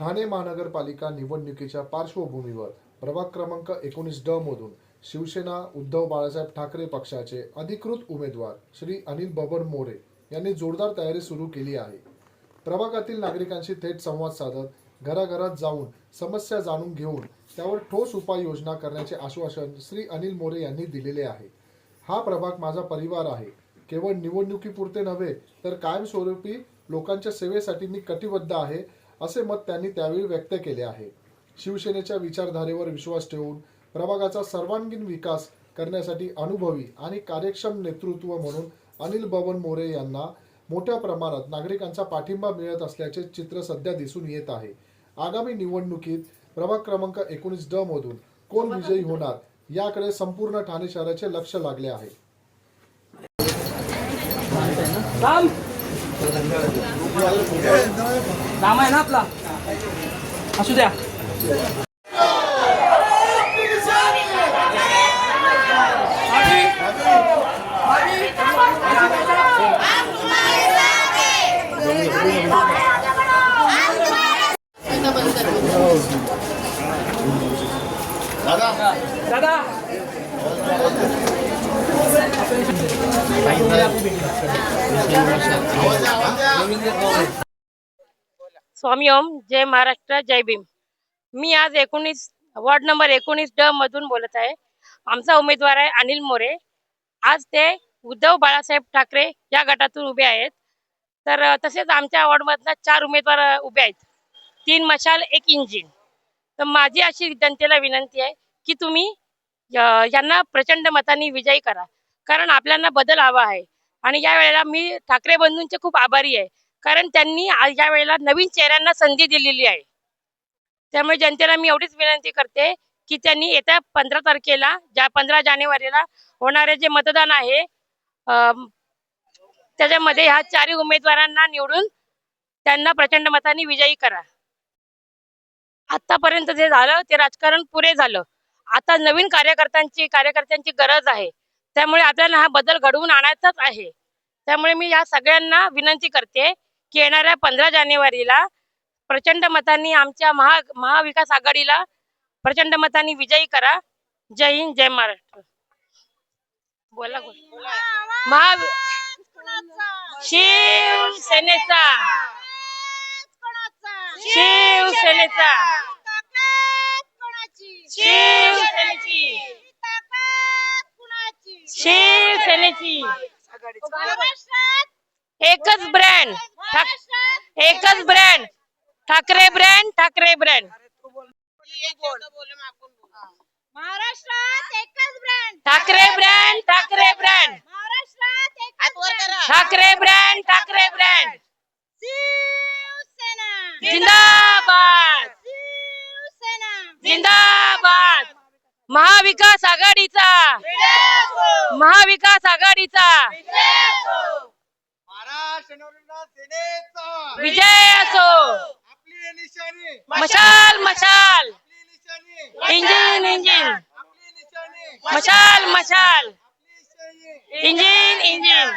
ठाणे महानगरपालिका निवडणुकीच्या पार्श्वभूमीवर प्रभाग क्रमांक 19 ड मधून शिवसेना उद्धव बाळासाहेब ठाकरे पक्षाचे अधिकृत उमेदवार श्री अनिल बबन मोरे यांनी जोरदार तयारी सुरू केली आहे। प्रभागातील नागरिकांशी थेट संवाद साधत घराघरात जाऊन समस्या जाणून घेऊन त्यावर ठोस उपाययोजना करण्याचे आश्वासन श्री अनिल मोरे यांनी दिलेले आहे। हा प्रभाग माझा परिवार आहे। केवळ निवडणुकीपुरते नव्हे तर कायमस्वरूपी लोकांच्या सेवेसाठी मी कटिबद्ध आहे, असे मत त्यांनी त्यावेळी व्यक्त केले आहे। शिवसेनेच्या विचारधारेवर विश्वास ठेवून प्रभागाचा सर्वांगीण विकास करण्यासाठी अनुभवी आणि कार्यक्षम नेतृत्व म्हणून अनिल बबन मोरे यांना मोठ्या प्रमाणात नागरिकांचा पाठिंबा मिळत असल्याचे चित्र सध्या दिसून येत आहे। आगामी निवडणुकीत प्रभाग क्रमांक 19 ड मधून कोण विजयी होणार याकडे संपूर्ण ठाणे शहराचे लक्ष लागले आहे। नाम आहे ना आपला असू द्या। दादा स्वामी ओम, जय महाराष्ट्र, जय भीम। मी आज 19 वार्ड नंबर 19 ड मधून बोलत आहे। आमचा उमेदवार आहे अनिल मोरे। आज ते उद्धव बाळासाहेब ठाकरे या गटातून उभे आहेत। तर तसेच आमच्या वॉर्ड मधनं 4 उमेदवार उभे आहेत, 3 मशाल 1 इंजिन। तर माझी अशी जनतेला विनंती आहे की तुम्ही यांना प्रचंड मतांनी विजयी करा, कारण आपल्याला बदल हवा आहे। आणि या वेळेला मी ठाकरे बंधूंचे खूप आभारी आहे, कारण त्यांनी या वेळेला नवीन चेहऱ्यांना संधी दिलेली आहे। त्यामुळे जनतेला मी एवढीच विनंती करते की त्यांनी येत्या 15 तारखेला 15 जानेवारीला होणारे जे मतदान आहे त्याच्यामध्ये ह्या 4 उमेदवारांना निवडून त्यांना प्रचंड मतांनी विजयी करा। आतापर्यंत जे झालं ते राजकारण पुरे झालं। आता नवीन कार्यकर्त्यांची गरज आहे। त्यामुळे आपल्याला हा बदल घडवून आणायचाच आहे। त्यामुळे मी या सगळ्यांना विनंती करते की येणाऱ्या 15 जानेवारीला प्रचंड मतांनी आमच्या महाविकास आघाडीला प्रचंड मतांनी विजयी करा। जय हिंद, जय महाराष्ट्र। बोला शिवसेनेचा शिवसेनेचा शिवसेनेची शिवसेनेची एकच ब्रँड, एकच brand, Thackeray brand, Thackeray brand. महाराष्ट्रात एकच brand, Thackeray brand, Thackeray brand, Thackeray brand, Thackeray brand. Shiv Sena जिंदाबाद, शिवसेना जिंदाबाद। महाविकास आघाडीचा, महाविकास आघाडीचा विजय असो। मशाल मशाल, इंजिन इंजिन, मशाल मशाल, इंजिन इंजिन।